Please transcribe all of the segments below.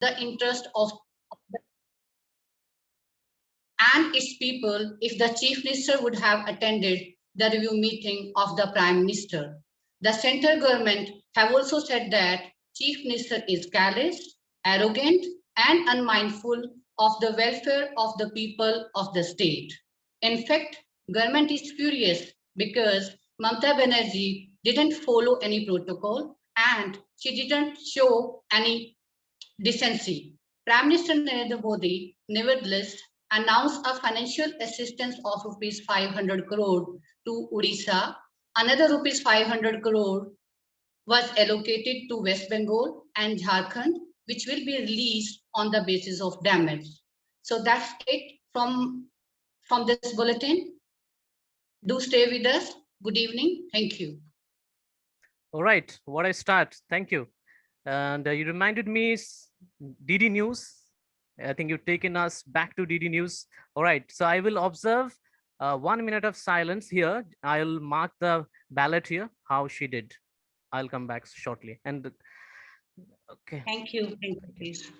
the interest of and its people if the Chief Minister would have attended the review meeting of the Prime Minister. The central government have also said that Chief Minister is careless, arrogant, and unmindful of the welfare of the people of the state. In fact, government is furious because Mamata Banerjee didn't follow any protocol and she didn't show any decency. Prime Minister Narendra Modi, nevertheless, announced a financial assistance of rupees 500 crore to Odisha. Another rupees 500 crore was allocated to West Bengal and Jharkhand, which will be released on the basis of damage. So that's it from this bulletin. Do stay with us. Good evening. Thank you. All right, what I start. Thank you. And you reminded me DD News. I think you've taken us back to DD News. All right, so I will observe 1 minute of silence here. I'll mark the ballot here, how she did. I'll come back shortly. And okay. Thank you. Thank you, please.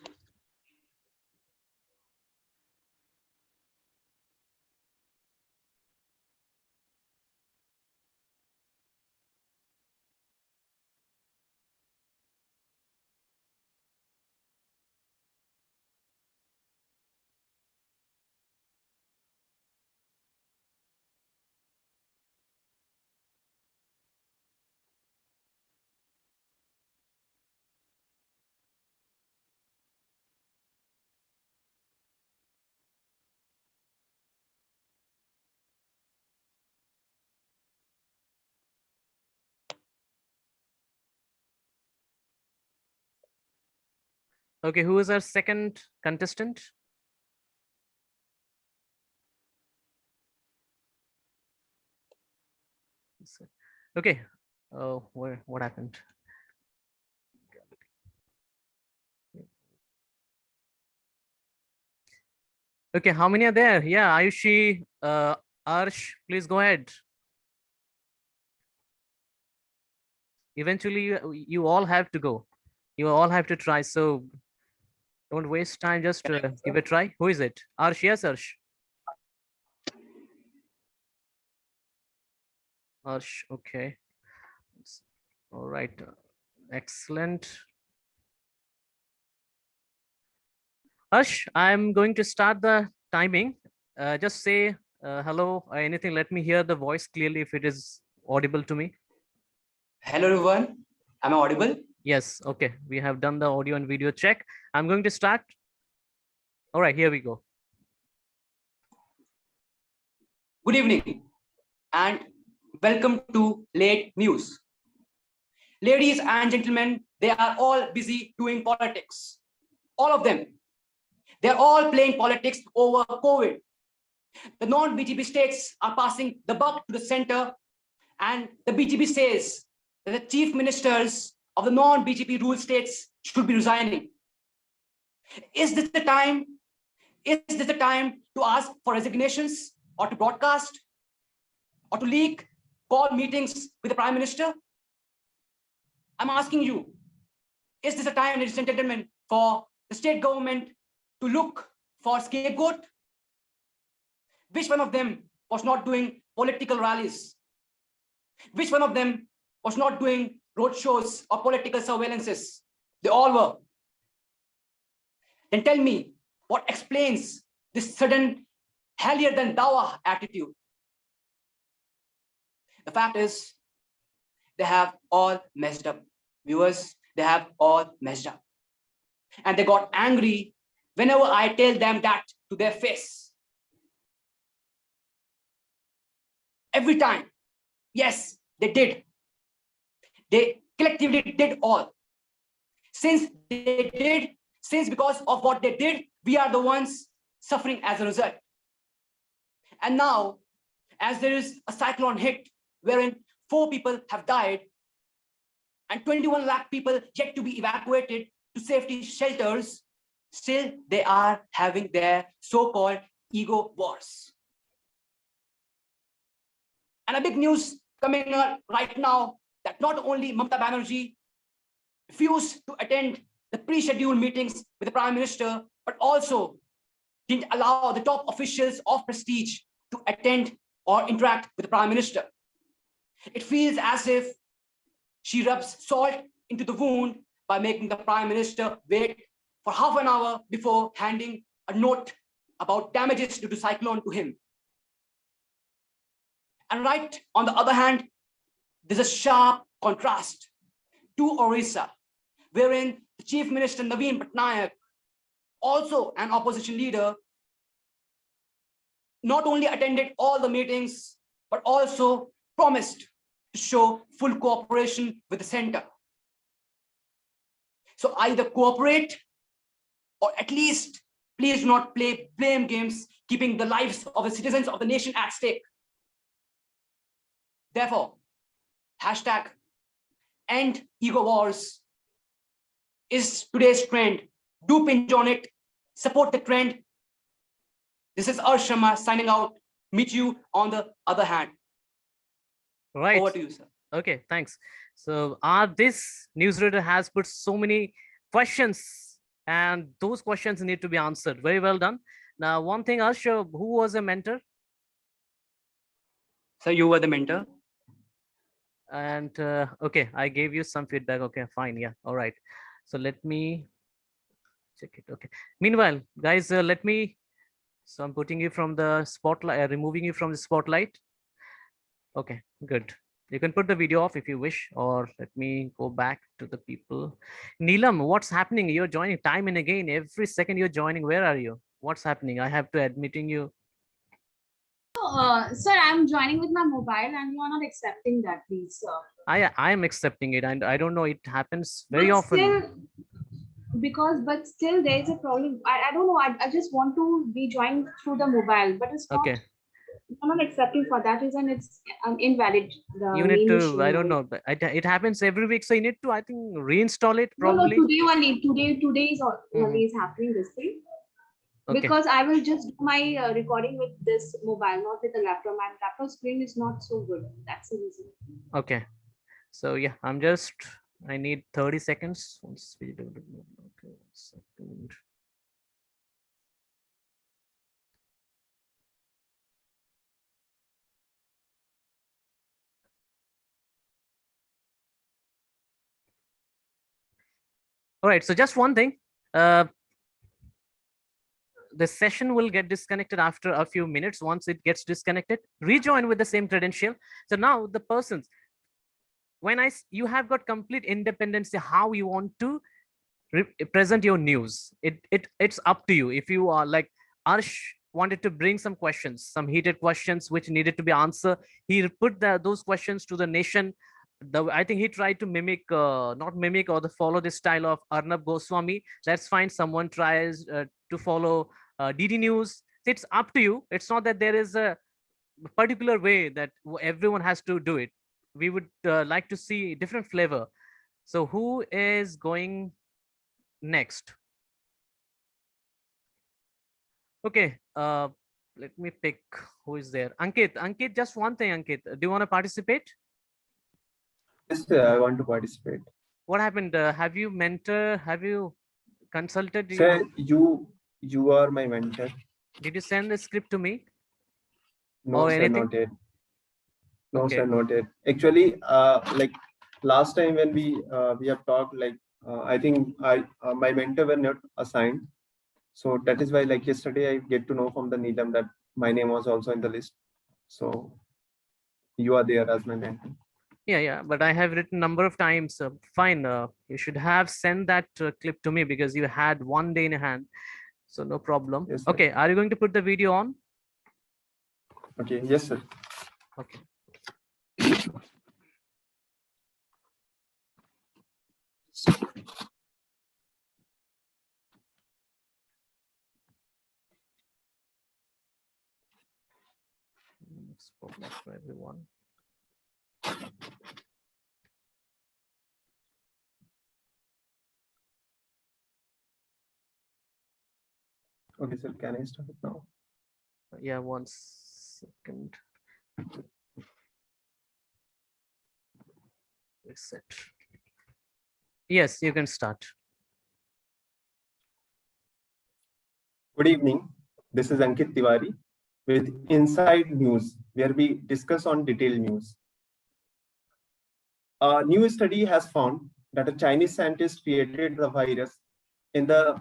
Okay, who is our second contestant? Okay, what happened? Okay, how many are there? Yeah, Ayushi, Arsh, please go ahead. Eventually, you all have to go. You all have to try. So don't waste time. Just give a try. Who is it? Arsh, yes, Arsh. Arsh, okay. All right. Excellent. Arsh, I'm going to start the timing. Just say hello or anything. Let me hear the voice clearly if it is audible to me. Hello everyone. Am I audible? Yes. Okay. We have done the audio and video check. I'm going to start. All right, here we go. Good evening and welcome to Late News. Ladies and gentlemen, they are all busy doing politics. All of them. They're all playing politics over COVID. The non-BJP states are passing the buck to the center, and the BJP says that the chief ministers of the non-BJP ruled states should be resigning. Is this the time? Is this the time to ask for resignations or to broadcast or to leak call meetings with the Prime Minister? I'm asking you, is this a time, ladies and gentlemen, for the state government to look for scapegoat? Which one of them was not doing political rallies? Which one of them was not doing road shows or political surveillances? They all were. Then tell me, what explains this sudden holier than thou attitude? The fact is, they have all messed up. Viewers, they have all messed up. And they got angry whenever I tell them that to their face. Every time. Yes, they did. They collectively did all. Since they did, since because of what they did, we are the ones suffering as a result. And now, as there is a cyclone hit, wherein 4 people have died, and 21 lakh people yet to be evacuated to safety shelters, still they are having their so-called ego wars. And a big news coming out right now that not only Mamata Banerjee refused to attend the pre-scheduled meetings with the Prime Minister, but also didn't allow the top officials of prestige to attend or interact with the Prime Minister. It feels as if she rubs salt into the wound by making the Prime Minister wait for half an hour before handing a note about damages due to cyclone to him. And right on the other hand, there's a sharp contrast to Orissa, wherein the Chief Minister Naveen Patnaik, also an opposition leader, not only attended all the meetings, but also promised to show full cooperation with the center. So either cooperate or at least please not play blame games, keeping the lives of the citizens of the nation at stake. Therefore, hashtag end ego wars is today's trend. Do pinch on it, support the trend. This is Arsh Sharma signing out. Meet you on the other hand. Right. Over to you, sir. Okay, thanks. So this newsreader has put so many questions, and those questions need to be answered. Very well done. Now, one thing, Arsh, who was a mentor? So you were the mentor. And okay, I gave you some feedback. Okay, fine. Yeah, all right. So let me check it. Okay. Meanwhile, guys, let me. So I'm putting you from the spotlight, removing you from the spotlight. Okay, good. You can put the video off if you wish, or let me go back to the people. Neelam, what's happening? You're joining time and again. Every second you're joining. Where are you? What's happening? I have to admitting you. Sir, I'm joining with my mobile and you are not accepting that, please, sir. I am accepting it, and I don't know. It happens very But often. still there is a problem. I don't know. I just want to be joined through the mobile, but it's not. Okay. I'm not accepting for that reason. It's invalid. You need to. I don't know. But it happens every week, so you need to. I think reinstall it probably. No, today only. Today is only is happening this thing. Okay. Because I will just do my recording with this mobile, not with the laptop. My laptop screen is not so good. That's the reason. Okay. So yeah, I'm just. I need 30 seconds. Once we do. Okay, 1 second. All right. So just one thing. The session will get disconnected after a few minutes. Once it gets disconnected, rejoin with the same credential. So now the persons, when you have got complete independence how you want to present your news. It's up to you. If you are like Arsh wanted to bring some questions, some heated questions which needed to be answered, he put those questions to the nation. I think he tried to mimic, not mimic or follow the style of Arnab Goswami. That's fine. Someone tries to follow DD News. It's up to you. It's not that there is a particular way that everyone has to do it. We would like to see different flavor. So who is going next? Okay, let me pick who is there. Ankit, just one thing, Ankit. Do you want to participate? Yes, sir, I want to participate. What happened? Have you consulted? Sir, you are my mentor. Did you send the script to me? No, or sir, anything? not yet. No, Okay. sir, not yet. Actually, like last time when we have talked, like I think my mentor were not assigned. So that is why, like yesterday, I get to know from the Neelam that my name was also in the list. So you are there as my mentor. Yeah, but I have written number of times. Fine, you should have sent that clip to me because you had 1 day in hand. So no problem. Yes, sir. Okay, are you going to put the video on? Okay, yes, sir. Okay. Export that for everyone. Okay, sir, can I start it now? Yeah, 1 second. Reset. Yes, you can start. Good evening. This is Ankit Tiwari with Inside News, where we discuss on detailed news. A new study has found that a Chinese scientist created the virus in the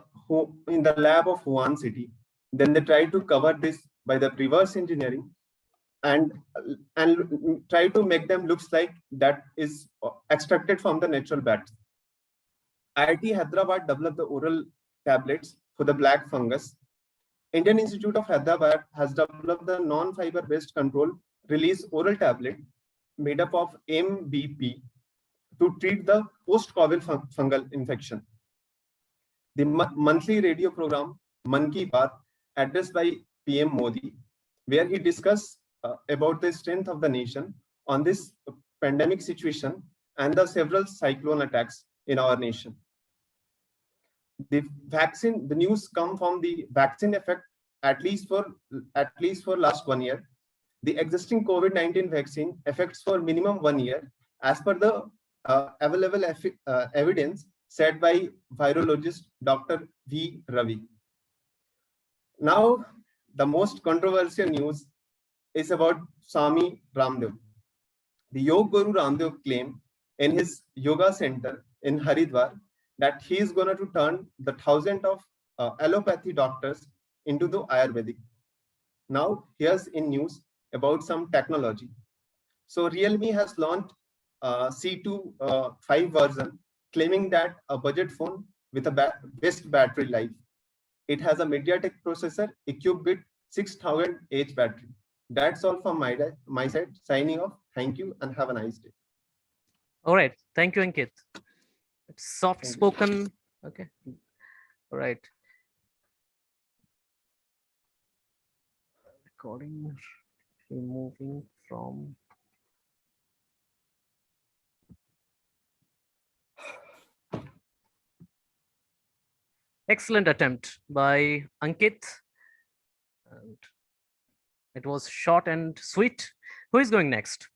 lab of Wuhan city. Then they tried to cover this by the reverse engineering and try to make them looks like that is extracted from the natural bats. IIT Hyderabad developed the oral tablets for the black fungus. Indian Institute of Hyderabad has developed the non-fiber based control release oral tablet made up of MBP to treat the post-COVID fungal infection. The monthly radio program Man Ki Baat, addressed by PM Modi, where he discussed about the strength of the nation on this pandemic situation and the several cyclone attacks in our nation. The news come from the vaccine effect, at least for last 1 year. The existing COVID-19 vaccine affects for minimum 1 year, as per the available evidence said by virologist Dr. V. Ravi. Now, the most controversial news is about Swami Ramdev. The Yoga Guru Ramdev claimed in his yoga center in Haridwar that he is going to turn the thousands of allopathy doctors into the Ayurvedic. Now, here's in news about some technology. So Realme has launched C2 5 version, claiming that a budget phone with a best battery life. It has a MediaTek processor equipped with 6000 mAh battery. That's all from my side. Signing off. Thank you and have a nice day. All right. Thank you, Ankit. Soft spoken. Okay. All right. Recording, removing from. Excellent attempt by Ankit. And it was short and sweet. Who is going next?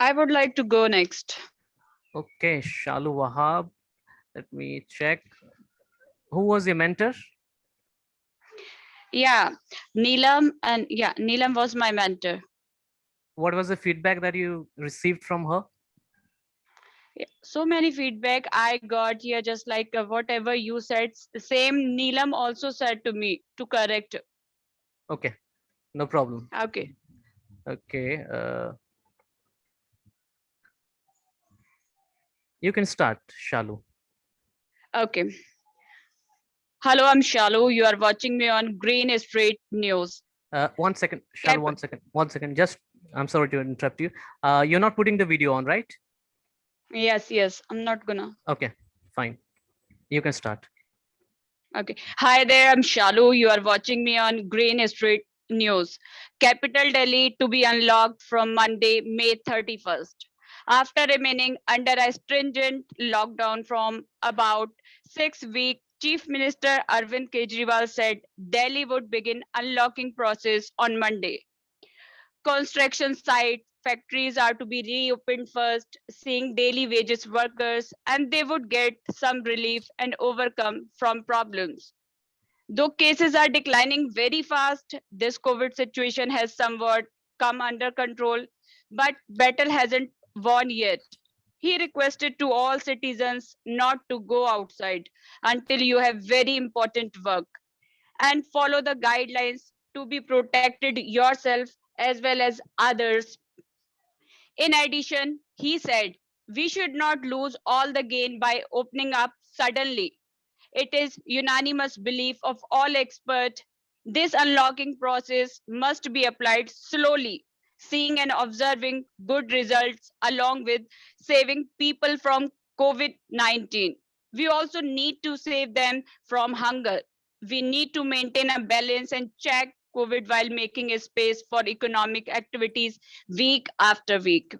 I would like to go next. Okay, Shalu Wahab. Let me check. Who was your mentor? Yeah, Neelam, and yeah, Neelam was my mentor. What was the feedback that you received from her? Yeah, so many feedback I got here, just like whatever you said, the same Neelam also said to me to correct. Okay, no problem. Okay. Okay. You can start, Shalu. Okay. Hello, I'm Shalu. You are watching me on Green Street News. 1 second, Shalu, 1 second. 1 second. Just, I'm sorry to interrupt you. You're not putting the video on, right? Yes, I'm not gonna. Okay, fine. You can start. Okay. Hi there, I'm Shalu. You are watching me on Green Street News. Capital Delhi to be unlocked from Monday, May 31st. After remaining under a stringent lockdown from about 6 weeks, Chief Minister Arvind Kejriwal said Delhi would begin unlocking process on Monday. Construction sites, factories are to be reopened first, seeing daily wages workers, and they would get some relief and overcome from problems. Though cases are declining very fast, this COVID situation has somewhat come under control, but battle hasn't won yet. He requested to all citizens not to go outside until you have very important work and follow the guidelines to be protected yourself as well as others. In addition, he said, we should not lose all the gain by opening up suddenly. It is unanimous belief of all experts this unlocking process must be applied slowly, seeing and observing good results along with saving people from COVID-19. We also need to save them from hunger. We need to maintain a balance and check COVID while making a space for economic activities week after week.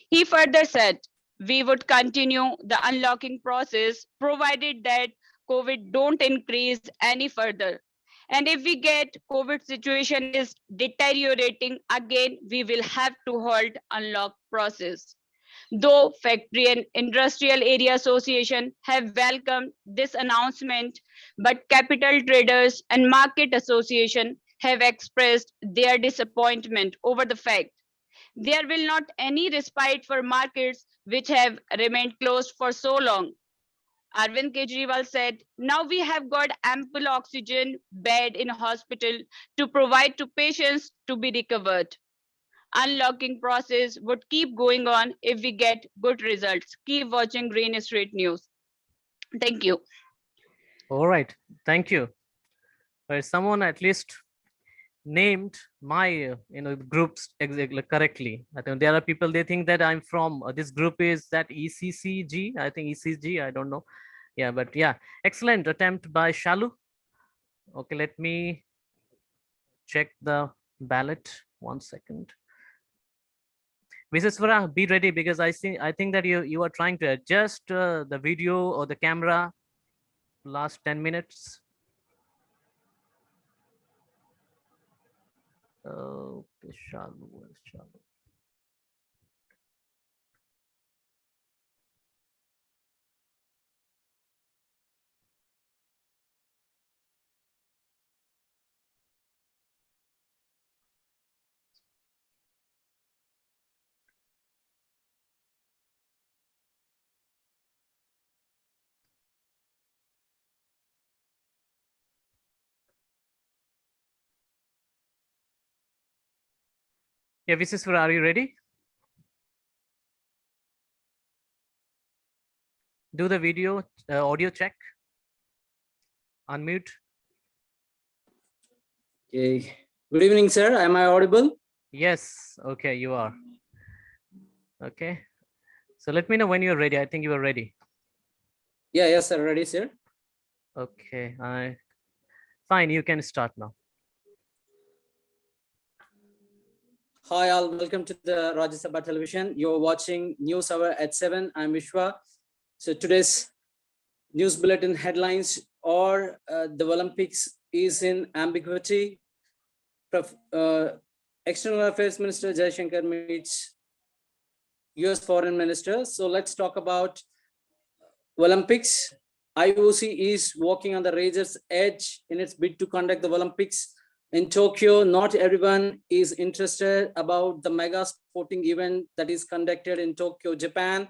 He further said, we would continue the unlocking process provided that COVID don't increase any further. And if we get COVID situation is deteriorating again, we will have to halt unlock process. Though Factory and Industrial Area Association have welcomed this announcement, but Capital Traders and Market Association have expressed their disappointment over the fact there will not any respite for markets which have remained closed for so long. Arvind Kejriwal said, now we have got ample oxygen bed in hospital to provide to patients to be recovered. Unlocking process would keep going on if we get good results. Keep watching Green Street News. Thank you. All right. Thank you. Someone at least named my groups exactly correctly. I think there are people, they think that I'm from this group is that ECCG. I think ECG. I don't know. Yeah, but yeah, excellent attempt by Shalu. Okay, let me check the ballot. 1 second. Mrs. Svara, be ready because I think that you are trying to adjust the video or the camera last 10 minutes. Okay, Shalu, where's Shalu? Yeah, Mrs. Svara, are you ready? Do the video audio check. Unmute. Okay. Good evening, sir. Am I audible? Yes. Okay, you are. Okay. So let me know when you're ready. I think you are ready. Yeah, yes, sir. Ready, sir. Okay. Fine. You can start now. Hi, all. Welcome to the Rajya Sabha Television. You're watching News Hour at 7. I'm Vishwa. So today's news bulletin headlines are the Olympics is in ambiguity. External Affairs Minister Jaishankar meets US Foreign Minister. So let's talk about Olympics. IOC is walking on the razor's edge in its bid to conduct the Olympics in Tokyo. Not everyone is interested about the mega sporting event that is conducted in Tokyo, Japan,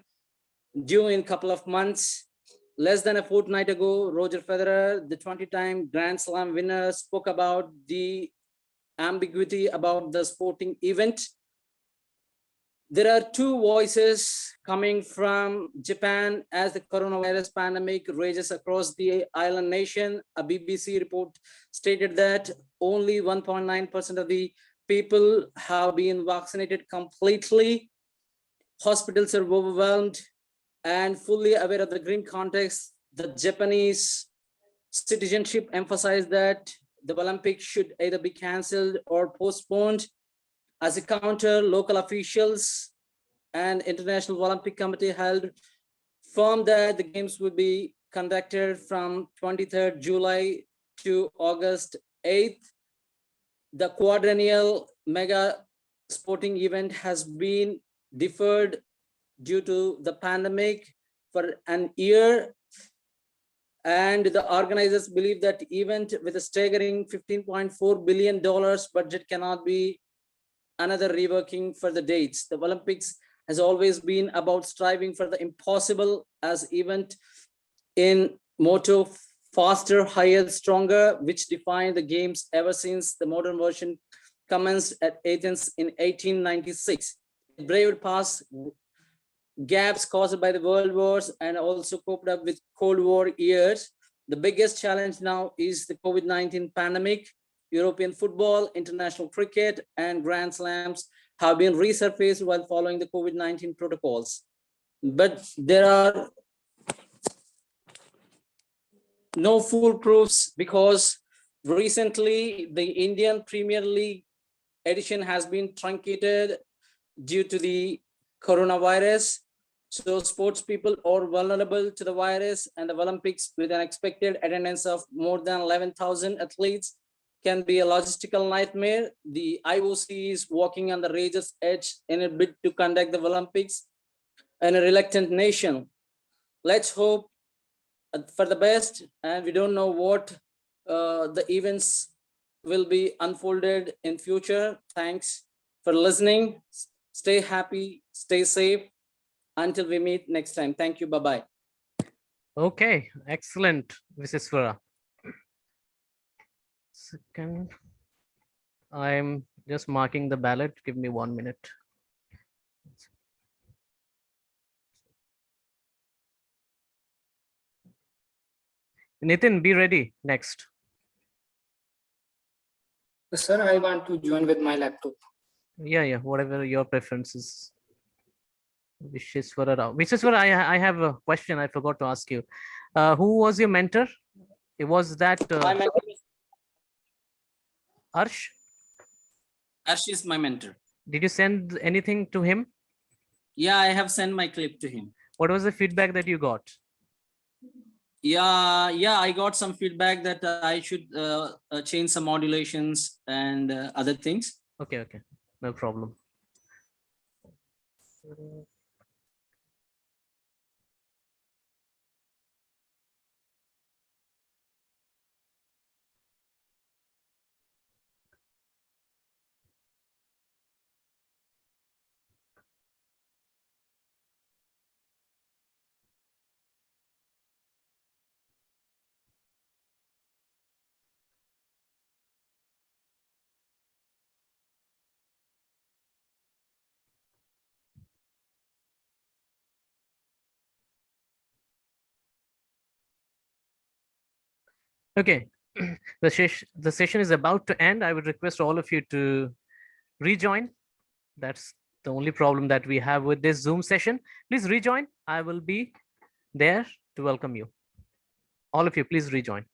due in a couple of months. Less than a fortnight ago, Roger Federer, the 20-time Grand Slam winner, spoke about the ambiguity about the sporting event. There are two voices coming from Japan as the coronavirus pandemic rages across the island nation. A BBC report stated that only 1.9% of the people have been vaccinated completely. Hospitals are overwhelmed, and fully aware of the grim context, the Japanese citizenship emphasized that the Olympics should either be cancelled or postponed. As a counter, local officials and International Olympic Committee held firm that the games would be conducted from 23rd July to August 8th. The quadrennial mega sporting event has been deferred due to the pandemic for an year. And the organizers believe that event with a staggering $15.4 billion budget cannot be another reworking for the dates. The Olympics has always been about striving for the impossible as event in motto faster, higher, stronger, which defined the games ever since the modern version commenced at Athens in 1896. It braved past gaps caused by the world wars and also coped up with Cold War years. The biggest challenge now is the COVID-19 pandemic. European football, international cricket, and Grand Slams have been resurfaced while following the COVID-19 protocols. But there are no foolproofs because recently the Indian Premier League edition has been truncated due to the coronavirus. So sports people are vulnerable to the virus, and the Olympics with an expected attendance of more than 11,000 athletes can be a logistical nightmare. The IOC is walking on the razor's edge in a bid to conduct the Olympics. and a reluctant nation. Let's hope for the best, and we don't know what the events will be unfolded in future. Thanks for listening. Stay happy, stay safe. Until we meet next time. Thank you. Bye-bye. Okay, excellent, Viseswara. Second, I'm just marking the ballot. Give me 1 minute. Nitin, be ready next. Sir, I want to join with my laptop. Yeah, whatever your preferences. Viseswara Rao. Viseswara, I have a question I forgot to ask you. Who was your mentor? It was that My mentor, Arsh? Ash is my mentor. Did you send anything to him? Yeah, I have sent my clip to him. What was the feedback that you got? Yeah, I got some feedback that I should change some modulations and other things. Okay, no problem. Okay, the session is about to end. I would request all of you to rejoin. That's the only problem that we have with this Zoom session. Please rejoin. I will be there to welcome you. All of you, please rejoin.